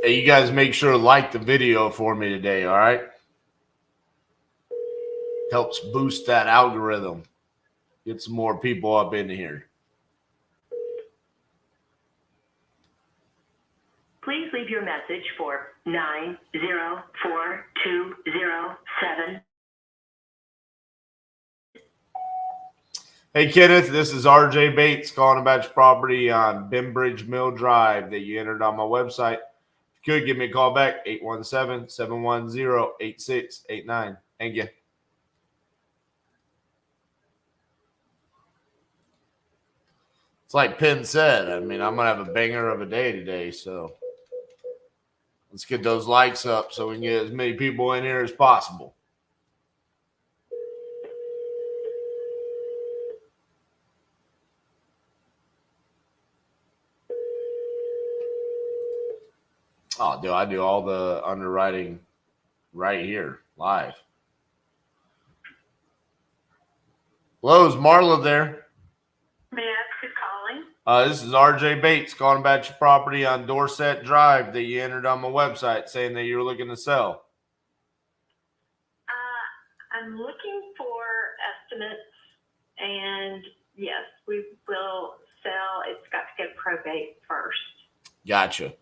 Hey, you guys make sure to like the video for me today, all right? Helps boost that algorithm. Get some more people up in here. Please leave your message for 904-207. Hey, Kenneth, this is RJ Bates calling about your property on Bembridge Mill Drive that you entered on my website. If you could give me a call back, 817-710-8689. Thank you. It's like Penn said. I mean, I'm going to have a banger of a day today, so let's get those likes up so we can get as many people in here as possible. Oh, I do all the underwriting right here, live. Hello, is Marla there? May I ask who's calling? This is RJ Bates calling about your property on Dorset Drive that you entered on my website saying that you were looking to sell. I'm looking for estimates, and yes, we will sell. It's got to get probate first. Gotcha.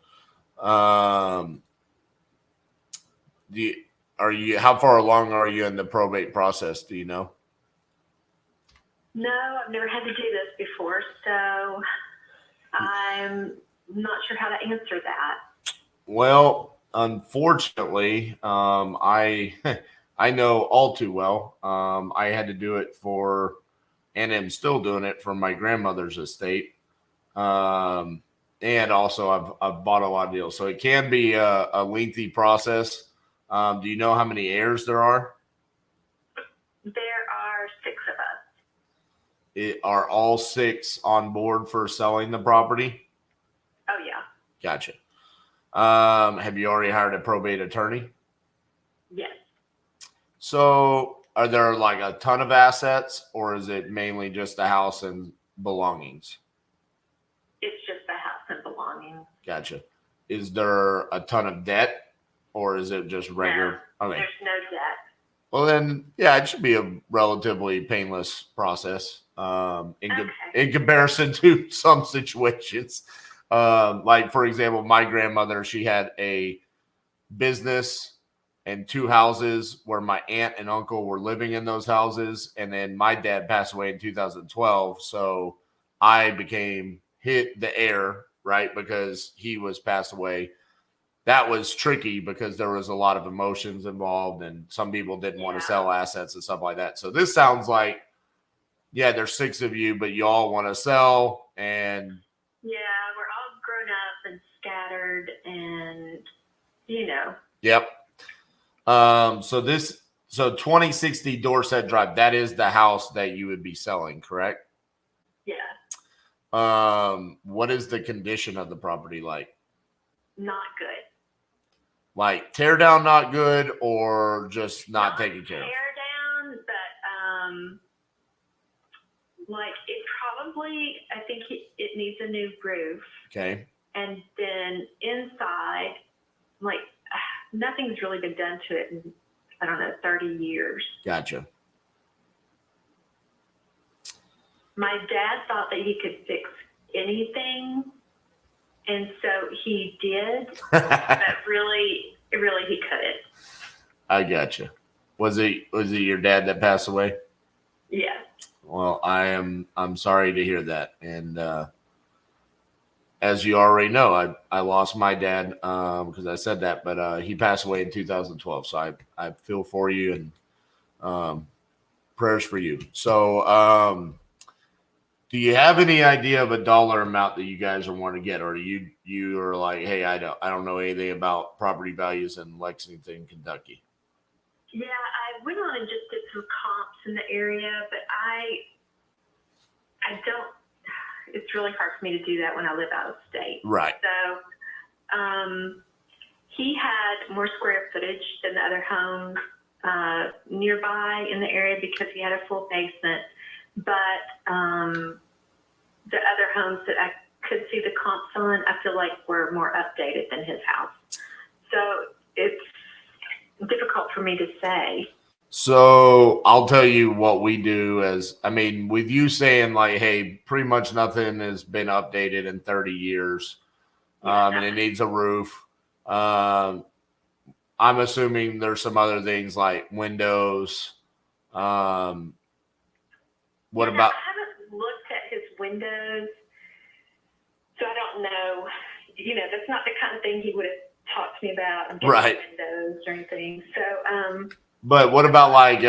How far along are you in the probate process? Do you know? No, I've never had to do this before, so I'm not sure how to answer that. Well, unfortunately, I know all too well. I had to do it for, and am still doing it for my grandmother's estate. And also I've bought a lot of deals, so it can be a lengthy process. Do you know how many heirs there are? There are 6 of us. Are all 6 on board for selling the property? Oh, yeah. Gotcha. Have you already hired a probate attorney? Yes. So are there like a ton of assets, or is it mainly just the house and belongings? It's just the house and belongings. Gotcha. Is there a ton of debt, or is it just regular? No, Okay. there's no debt. Well, then, yeah, it should be a relatively painless process in comparison to some situations. Like, for example, my grandmother, she had a business and 2 houses where my aunt and uncle were living in those houses. And then my dad passed away in 2012. So I became the heir, right? Because he was passed away. That was tricky because there was a lot of emotions involved and some people didn't want to sell assets and stuff like that. So this sounds like, yeah, there's 6 of you, but you all want to sell. And yeah, we're all grown up and scattered and, you know. Yep. So 2060 Dorset Drive, that is the house that you would be selling, correct? Yeah. What is the condition of the property like? Not good. Like tear down, not good, or just not taken care of? Tear down, but like it probably, I think it needs a new roof. Okay. And then inside, like nothing's really been done to it in, I don't know, 30 years. Gotcha. My dad thought that he could fix anything, and so he did, but really he couldn't. I gotcha. Was it your dad that passed away? Yeah. Well, I'm sorry to hear that, and as you already know, I lost my dad because I said that, but he passed away in 2012. So I feel for you and prayers for you. So do you have any idea of a dollar amount that you guys are wanting to get, or you are like, hey, I don't know anything about property values in Lexington, Kentucky? Yeah, I went on and just did some comps in the area, but I don't. It's really hard for me to do that when I live out of state. Right. So he had more square footage than the other homes nearby in the area because he had a full basement. But the other homes that I could see the comps on, I feel like we're more updated than his house. So it's difficult for me to say. So I'll tell you what we do with you saying like, hey, pretty much nothing has been updated in 30 years. And it needs a roof. I'm assuming there's some other things like windows. What about? I haven't looked at his windows, so I don't know. That's not the kind of thing he would have talked to me about. Right. Windows or anything. So, but what about like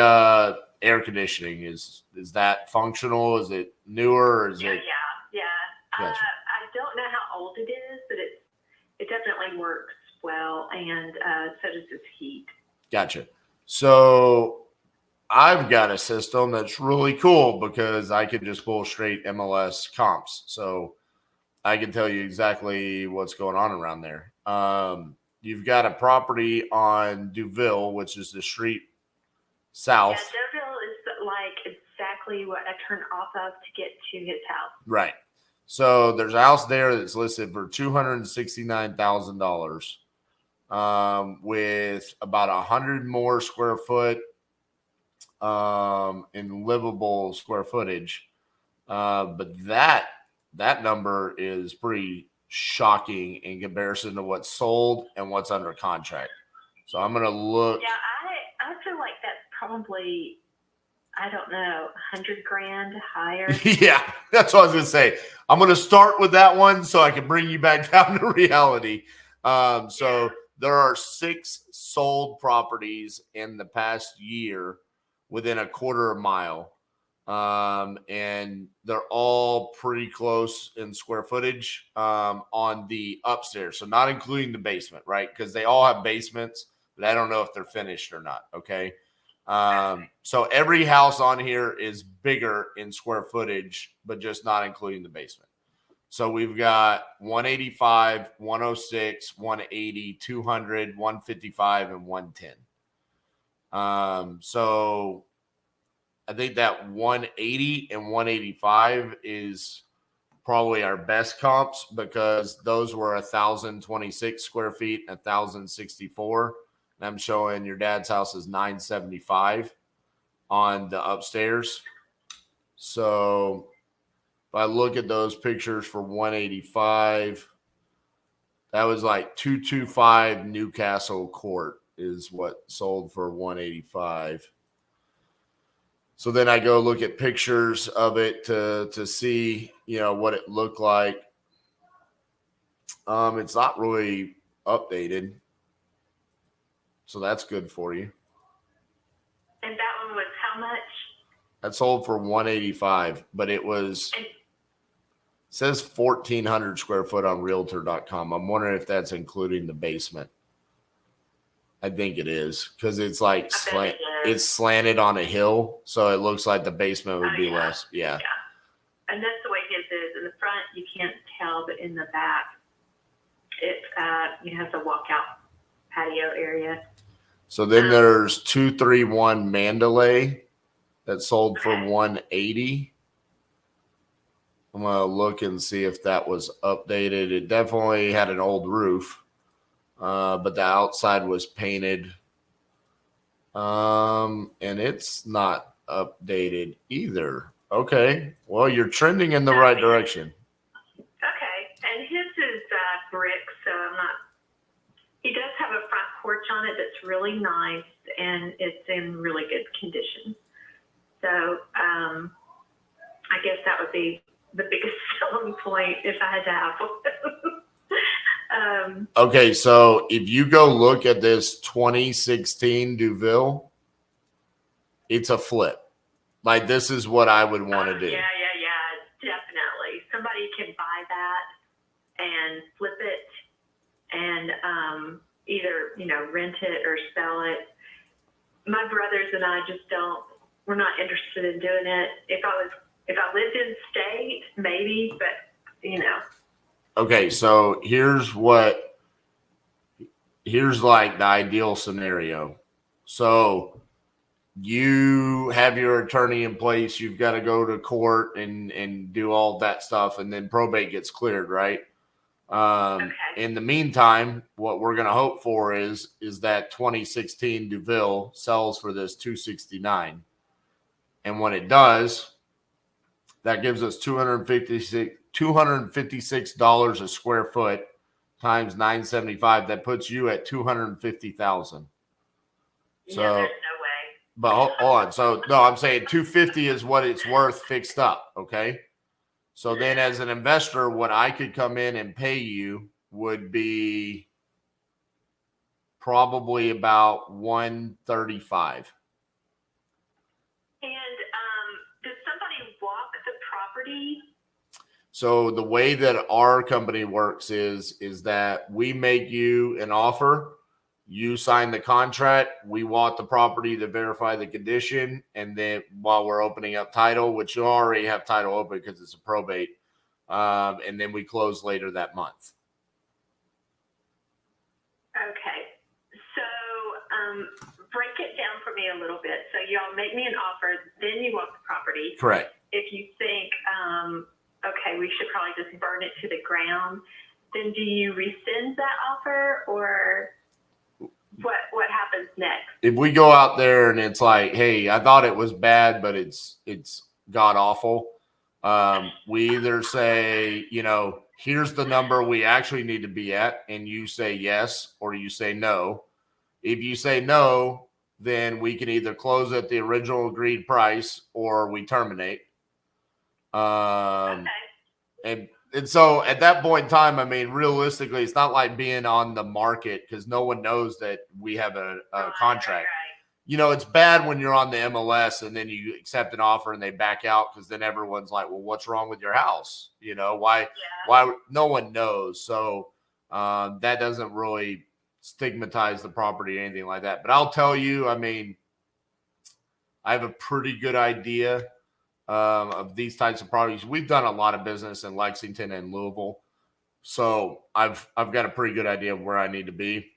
air conditioning? Is that functional? Is it newer? Or is it? Yeah. Gotcha. I don't know how old it is, but it definitely works well, and so does his heat. Gotcha. So I've got a system that's really cool because I can just pull straight MLS comps. So I can tell you exactly what's going on around there. You've got a property on Duville, which is the street south. Yeah, Duville is like exactly what I turn off of to get to his house. Right. So there's a house there that's listed for $269,000. With about 100 more square foot in livable square footage. But that number is pretty shocking in comparison to what's sold and what's under contract. So I'm going to look. Yeah, I feel like that's probably, I don't know, 100 grand higher. Yeah, that's what I was going to say. I'm going to start with that one so I can bring you back down to reality. There are 6 sold properties in the past year within a quarter mile. And they're all pretty close in square footage on the upstairs. So not including the basement, right? Because they all have basements, but I don't know if they're finished or not. Okay. So every house on here is bigger in square footage, but just not including the basement. So we've got 185, 106, 180, 200, 155, and 110. So I think that 180 and 185 is probably our best comps because those were 1,026 square feet, 1,064. And I'm showing your dad's house is 975 on the upstairs. So if I look at those pictures for 185, that was like 225 Newcastle Court is what sold for 185. So then I go look at pictures of it to see, what it looked like. It's not really updated. So that's good for you. And that one was how much? That sold for 185, but it says 1,400 square foot on realtor.com. I'm wondering if that's including the basement. I think it is because it's like it's slanted on a hill, so it looks like the basement would be less. Yeah. And that's the way his is. In the front, you can't tell, but in the back, it has a walkout patio area. So then there's 231 Mandalay that sold for 180. I'm going to look and see if that was updated. It definitely had an old roof, but the outside was painted. And it's not updated either. Okay. Well, you're trending in the right direction. Okay. And his is brick, so he does have a front porch on it that's really nice, and it's in really good condition. So I guess that would be the biggest selling point if I had to have one. Okay, so if you go look at this 2016 Duville, it's a flip. Like, this is what I would want to do. Yeah, definitely. Somebody can buy that and flip it and either, rent it or sell it. My brothers and I we're not interested in doing it. If I lived in state, maybe, but Okay, so here's like the ideal scenario. So you have your attorney in place. You've got to go to court and do all that stuff, and then probate gets cleared, right? Okay. In the meantime, what we're going to hope for is that 2016 DeVille sells for this 269, and when it does, that gives us $256 a square foot times 975. That puts you at 250,000. So, yeah, there's no way. but hold on. So no, I'm saying 250 is what it's worth fixed up. Okay. So then as an investor, what I could come in and pay you would be probably about 135. And does somebody walk the property? So the way that our company works is that we make you an offer, you sign the contract, we walk the property to verify the condition, and then while we're opening up title, which you already have title open because it's a probate, and then we close later that month. Okay. So break it down for me a little bit. So y'all make me an offer, then you walk the property. Correct. If you think, okay, we should probably just burn it to the ground, then do you rescind that offer, or what happens next? If we go out there and it's like, hey, I thought it was bad, but it's god awful. We either say, here's the number we actually need to be at, and you say yes, or you say no. If you say no, then we can either close at the original agreed price or we terminate. Okay. And so at that point in time, I mean, realistically, it's not like being on the market because no one knows that we have a contract. Right. It's bad when you're on the MLS and then you accept an offer and they back out because then everyone's like, well, what's wrong with your house? Why no one knows. So that doesn't really stigmatize the property or anything like that. But I'll tell you, I mean, I have a pretty good idea of these types of properties. We've done a lot of business in Lexington and Louisville. So I've got a pretty good idea of where I need to be.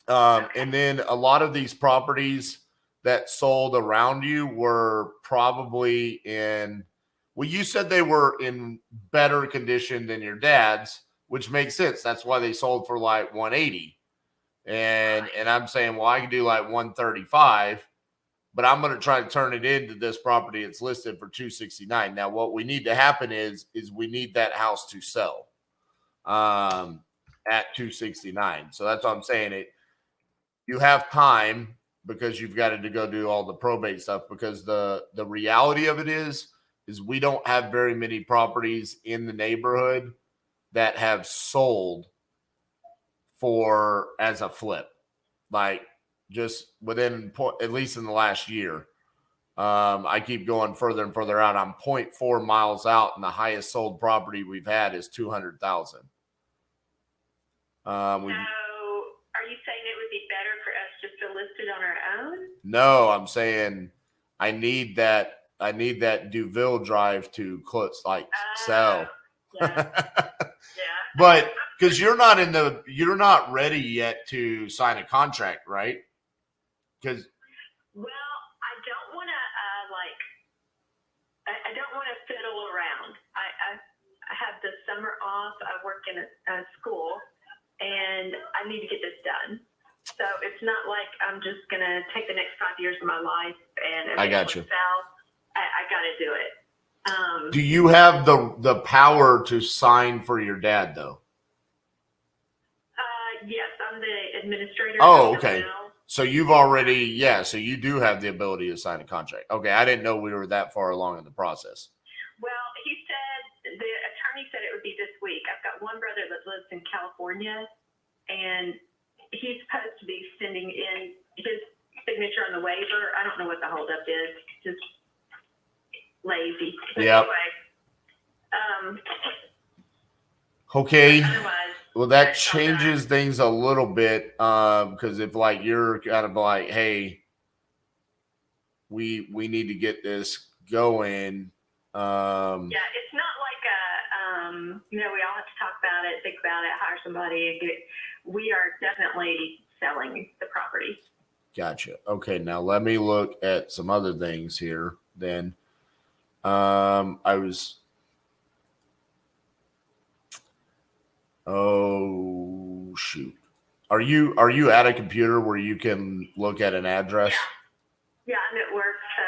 And then a lot of these properties that sold around you were probably you said they were in better condition than your dad's, which makes sense. That's why they sold for like 180. And I'm saying, well, I can do like 135, but I'm going to try to turn it into this property. It's listed for 269. Now, what we need to happen is we need that house to sell at 269. So that's what I'm saying. You have time because you've got to go do all the probate stuff, because the reality of it is we don't have very many properties in the neighborhood that have sold for as a flip, like just within at least in the last year. I keep going further and further out. I'm 0.4 miles out, and the highest sold property we've had is 200,000. So are you saying it would be better for us just to list it on our own? No, I'm saying I need that Duville drive to close, like sell. Yeah. But because you're not ready yet to sign a contract, right? Because I don't want to I don't want to fiddle around. I have the summer off. I work in a school, and I need to get this done. So it's not like I'm just gonna take the next 5 years of my life and I got you. sell. I got to do it. Do you have the power to sign for your dad though? Yes, I'm the administrator. Oh, okay. So you've already, so you do have the ability to sign a contract. Okay, I didn't know we were that far along in the process. Well, the attorney said it would be this week. I've got one brother that lives in California, and he's supposed to be sending in his signature on the waiver. I don't know what the holdup is. Just lazy. Yeah. Anyway, okay. Otherwise, well, that changes things a little bit because if like you're kind of like, hey, we need to get this going. Yeah, it's not like we all have to talk about it, think about it, hire somebody, and we are definitely selling the property. Gotcha. Okay, now let me look at some other things here. Then, I was. Oh shoot! Are you at a computer where you can look at an address? Yeah, I'm at work, so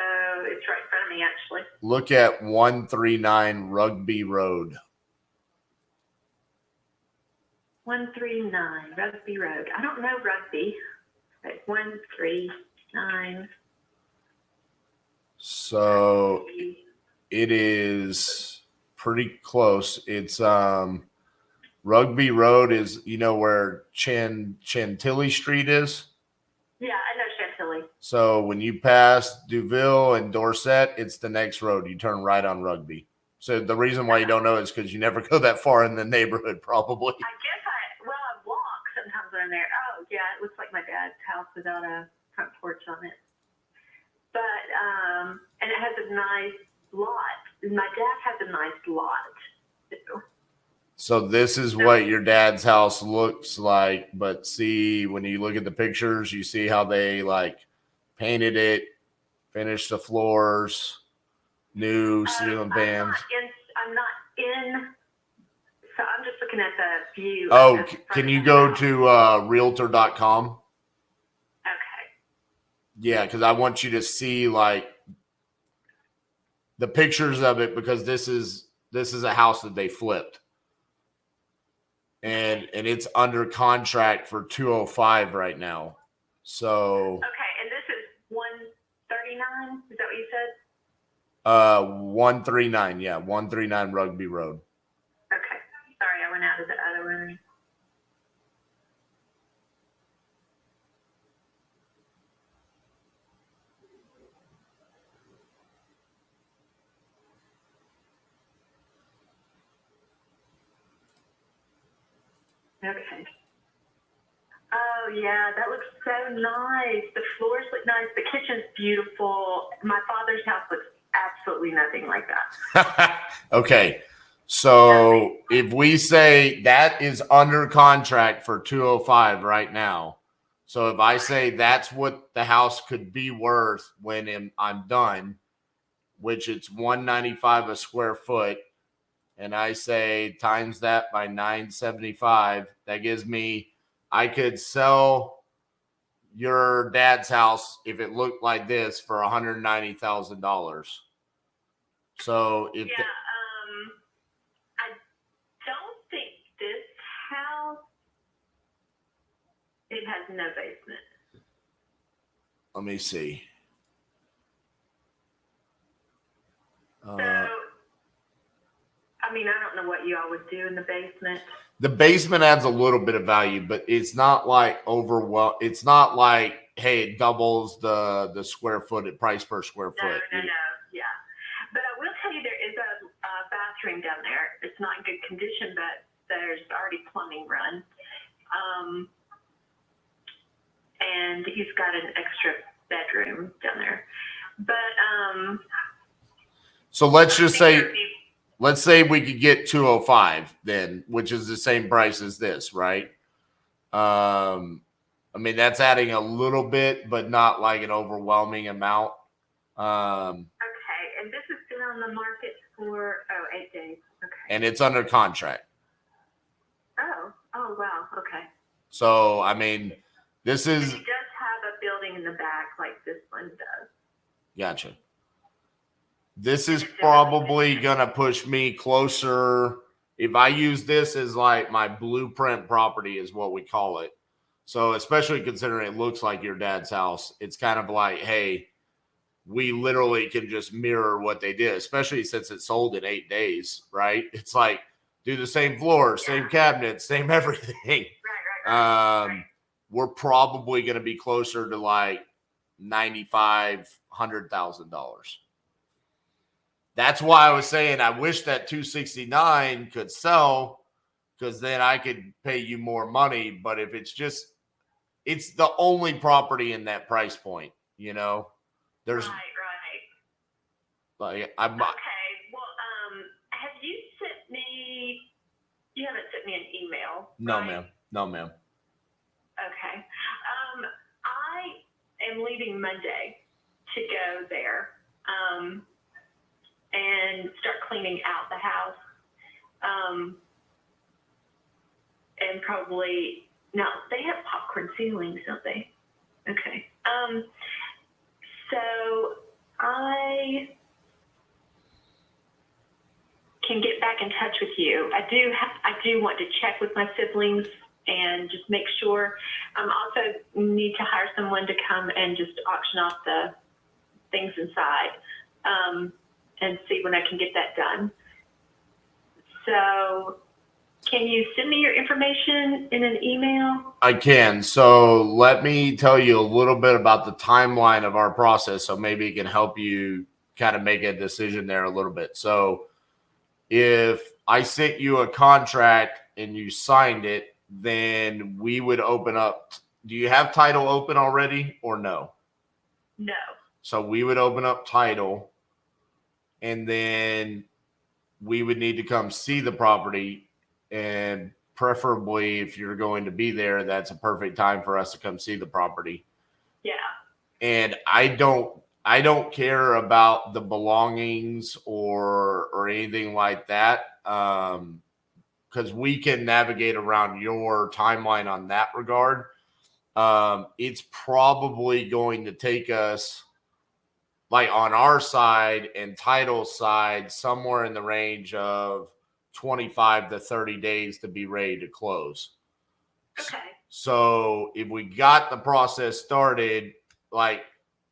it's right in front of me actually. Look at 139 Rugby Road. 139 Rugby Road. I don't know Rugby. But 139. So it is pretty close. It's Rugby Road is, you know where Chantilly Street is? Yeah, I know Chantilly. So when you pass Duville and Dorset, it's the next road. You turn right on Rugby. So the reason why you don't know is because you never go that far in the neighborhood, probably. I guess I walk sometimes when I'm there. Oh, yeah, it looks like my dad's house without a front porch on it. But, and it has a nice lot. My dad has a nice lot, too. So this is what your dad's house looks like, but see, when you look at the pictures, you see how they like painted it, finished the floors, new ceiling fans. I'm not in, so I'm just looking at the view. Oh, can you go to realtor.com? Okay. Yeah, because I want you to see like the pictures of it, because this is a house that they flipped. And it's under contract for 205 right now. So okay, and this is 139. Is that what you said? 139, yeah, 139 Rugby Road. Okay, sorry, I went out of the other room. Okay. Oh, yeah, that looks so nice. The floors look nice. The kitchen's beautiful. My father's house looks absolutely nothing like that. Okay. So if we say that is under contract for 205 right now. So if I say that's what the house could be worth when I'm done, which it's 195 a square foot, and I say times that by 975, that gives me, I could sell your dad's house if it looked like this for $190,000. So if I don't think this house, it has no basement. let me see. So, I mean, I don't know what you all would do in the basement. The basement adds a little bit of value, but it's not like it's not like, hey, it doubles the square foot price per square foot. No, yeah. But I will tell you, there is a bathroom down there. It's not in good condition, but there's already plumbing run. And he's got an extra bedroom down there. But so let's just say, let's say we could get 205 then, which is the same price as this, right? I mean, that's adding a little bit, but not like an overwhelming amount. Okay, and this has been on the market for 8 days. Okay. And it's under contract. Oh wow. Okay. So I mean, this is. And he does have a building in the back like this one does. Gotcha. This is probably gonna push me closer. If I use this as like my blueprint property, is what we call it. So especially considering it looks like your dad's house, it's kind of like, hey, we literally can just mirror what they did, especially since it sold in 8 days, right? It's like, do the same floor, same cabinets, same everything. Right. We're probably going to be closer to like $95,000-$100,000. That's why I was saying I wish that 269 could sell, because then I could pay you more money. But if it's just, it's the only property in that price point, you know. There's right. Like okay. Well, have you sent me? You haven't sent me an email. No, right? ma'am. No, ma'am. Okay. I am leaving Monday to go there and start cleaning out the house. And probably, no, they have popcorn ceilings, don't they? Okay. So I can get back in touch with you. I do want to check with my siblings and just make sure. Also need to hire someone to come and just auction off the things inside and see when I can get that done. So can you send me your information in an email? I can. So let me tell you a little bit about the timeline of our process, so maybe it can help you kind of make a decision there a little bit. So if I sent you a contract and you signed it, then we would open up. Do you have title open already or no? No. So we would open up title, and then we would need to come see the property, and preferably if you're going to be there, that's a perfect time for us to come see the property. Yeah. And I don't care about the belongings or anything like that, because we can navigate around your timeline on that regard. It's probably going to take us, like on our side and title side, somewhere in the range of 25 to 30 days to be ready to close. Okay. So if we got the process started, like,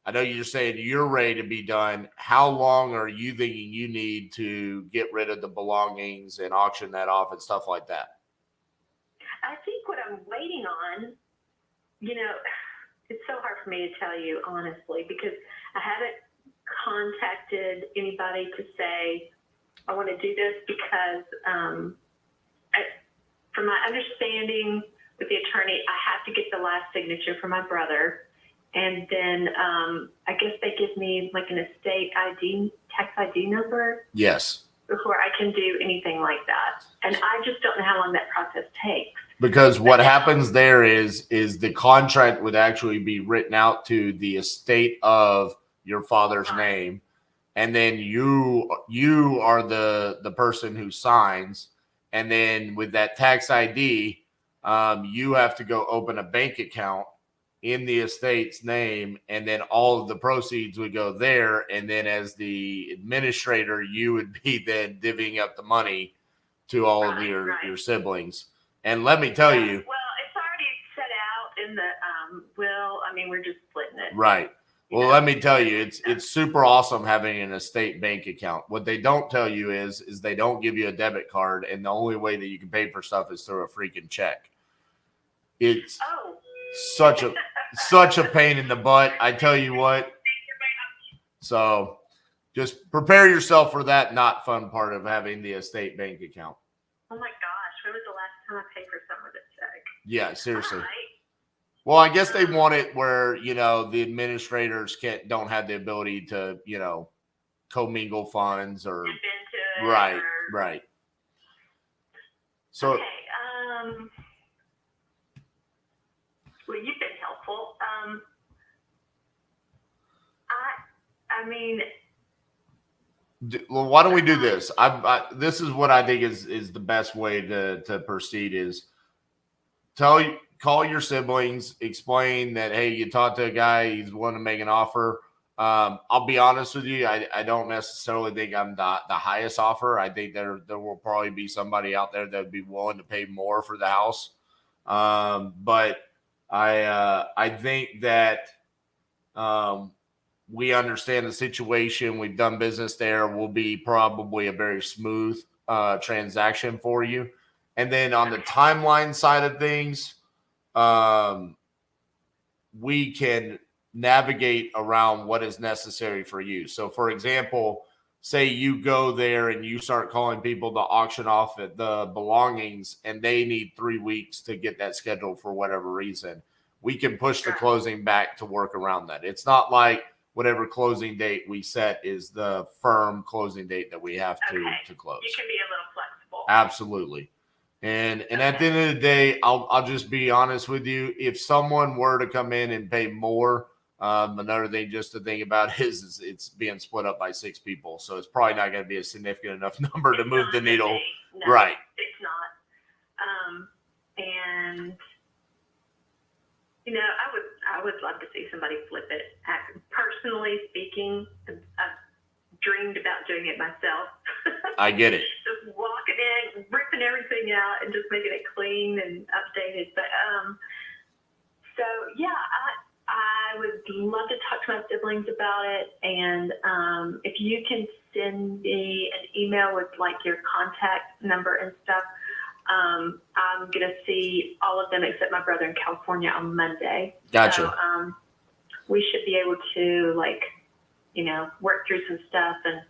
I know you're saying you're ready to be done. How long are you thinking you need to get rid of the belongings and auction that off and stuff like that? I think what I'm waiting on, it's so hard for me to tell you honestly, because I haven't contacted anybody to say I want to do this, because from my understanding with the attorney, I have to get the last signature from my brother. And then I guess they give me like an estate ID, tax ID number. Yes. Before I can do anything like that. And I just don't know how long that process takes. Because what happens there is the contract would actually be written out to the estate of your father's name. And then you are the person who signs. And then with that tax ID, you have to go open a bank account in the estate's name, and then all of the proceeds would go there. And then as the administrator, you would be then divvying up the money to all of your siblings. And let me tell you. Well, it's already set out in the will. I mean, we're just splitting it. Right. Well, let me tell you, it's super awesome having an estate bank account. What they don't tell you is they don't give you a debit card, and the only way that you can pay for stuff is through a freaking check. It's such a pain in the butt. I tell you what. So just prepare yourself for that not fun part of having the estate bank account. Oh my gosh, when was the last time I paid for some of this check? Yeah, seriously. Right. Well, I guess they want it where, the administrators don't have the ability to, commingle funds or right. So okay, well, you've been helpful. I mean, well, why don't we do this? This is what I think is the best way to proceed is call your siblings, explain that, hey, you talked to a guy, he's willing to make an offer. I'll be honest with you, I don't necessarily think I'm the highest offer. I think there will probably be somebody out there that would be willing to pay more for the house. But I think that we understand the situation. We've done business there. Will be probably a very smooth transaction for you. And then on the timeline side of things, we can navigate around what is necessary for you. So, for example, say you go there and you start calling people to auction off at the belongings, and they need 3 weeks to get that scheduled for whatever reason. We can push the closing back to work around that. It's not like whatever closing date we set is the firm closing date that we have to close. You can be a little flexible. Absolutely. And at the end of the day, I'll just be honest with you. If someone were to come in and pay more, Another thing just to think about is it's being split up by 6 people. So it's probably not going to be a significant enough number to move the needle. No, right. It's not. And I would love to see somebody flip it. Personally speaking, I've dreamed about doing it myself. I get it. Just walking in, ripping everything out, and just making it clean and updated. But so yeah, I would love to talk to my siblings about it. And if you can send me an email with like your contact number and stuff. I'm going to see all of them except my brother in California on Monday. Gotcha. So we should be able to work through some stuff and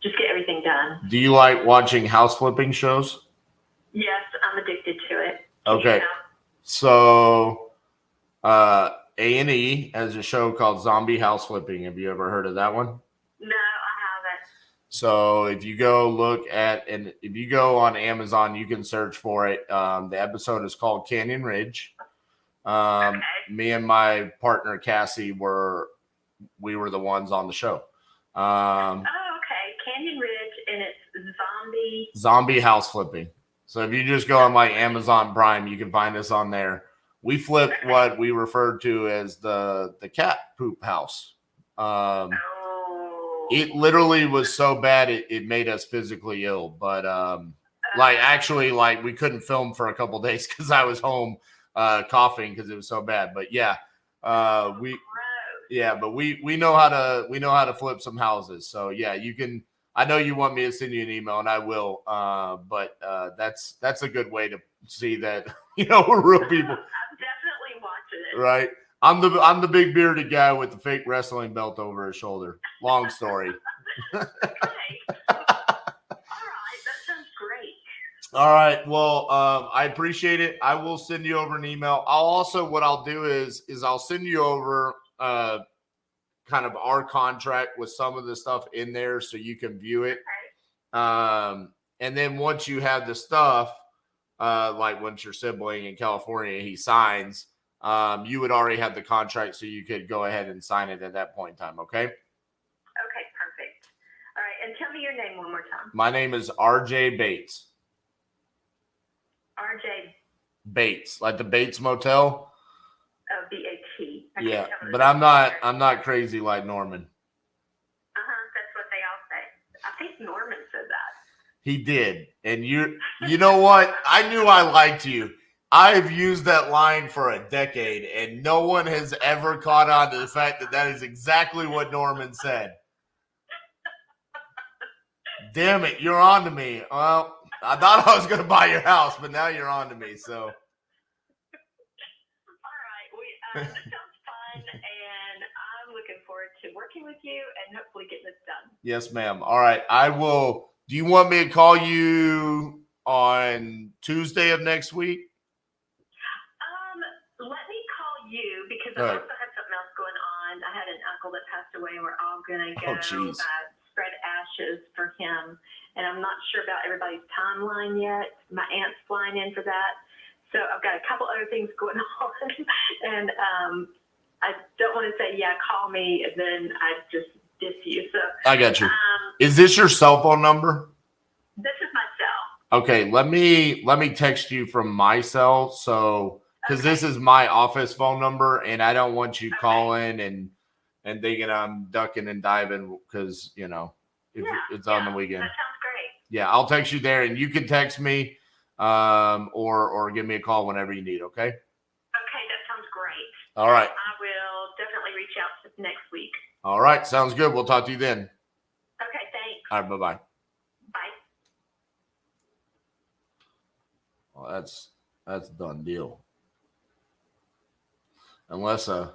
just get everything done. Do you like watching house flipping shows? Yes, I'm addicted to it. Okay. So A&E has a show called Zombie House Flipping. Have you ever heard of that one? No, I haven't. So if you go if you go on Amazon, you can search for it. The episode is called Canyon Ridge. Okay. Me and my partner Cassie were the ones on the show. Okay. Canyon Ridge, and it's Zombie House Flipping. So if you just go on like Amazon Prime, you can find us on there. We flipped what we referred to as the cat poop house. It literally was so bad it made us physically ill. But we couldn't film for a couple of days because I was home coughing because it was so bad. But yeah, we know how to flip some houses. So yeah, you can. I know you want me to send you an email, and I will. But that's a good way to see that we're real people. I'm definitely watching it. Right. I'm the big bearded guy with the fake wrestling belt over his shoulder. Long story. Okay. All right. That sounds great. All right. Well, I appreciate it. I will send you over an email. What I'll do is I'll send you over kind of our contract with some of the stuff in there so you can view it. Okay. And then once you have the stuff, like once your sibling in California, he signs, you would already have the contract, so you could go ahead and sign it at that point in time. Okay. Okay. Perfect. All right. And tell me your name one more time. My name is RJ Bates. RJ Bates, like the Bates Motel. BAT. Yeah, but I'm not crazy like Norman. That's what they all say. I think Norman said that. He did. And you know what? I knew I liked you. I've used that line for a decade, and no one has ever caught on to the fact that is exactly what Norman said. Damn it, you're on to me. Well, I thought I was going to buy your house, but now you're on to me, so. All right. That sounds fun, and I'm looking forward to working with you and hopefully getting this done. Yes, ma'am. All right. I will. Do you want me to call you on Tuesday of next week? Let me call you because I also had something else going on. I had an uncle that passed away, and we're all going to go spread ashes for him. And I'm not sure about everybody's timeline yet. My aunt's flying in for that. So I've got a couple other things going on. And I don't want to say, yeah, call me, and then I just diss you. So I got you. Is this your cell phone number? This is my cell. Okay, let me text you from my cell. So because this is my office phone number, and I don't want you calling and thinking I'm ducking and diving because it's on the weekend. That sounds great. Yeah, I'll text you there, and you can text me, or give me a call whenever you need. Okay. Okay, that sounds great. All right. I will definitely reach out next week. All right, sounds good. We'll talk to you then. Okay, thanks. All right, bye-bye. Bye. Well, that's a done deal. Unless a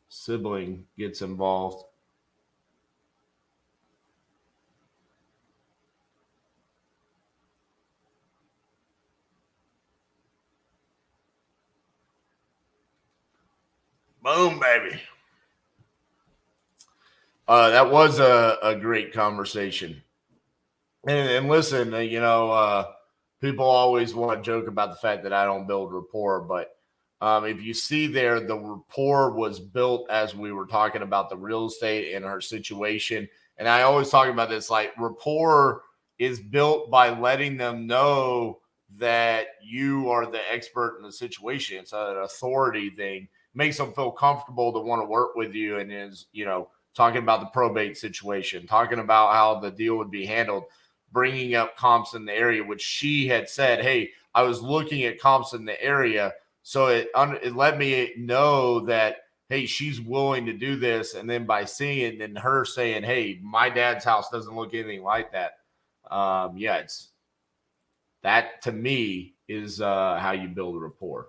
sibling gets involved. Boom, baby. That was a great conversation. And listen, people always want to joke about the fact that I don't build rapport, but If you see there, the rapport was built as we were talking about the real estate and her situation. And I always talk about this, like rapport is built by letting them know that you are the expert in the situation. It's an authority thing. Makes them feel comfortable to want to work with you, and is, talking about the probate situation, talking about how the deal would be handled, bringing up comps in the area, which she had said, hey, I was looking at comps in the area. So it let me know that, hey, she's willing to do this. And then by seeing it and her saying, hey, my dad's house doesn't look anything like that. It's that, to me, is how you build a rapport.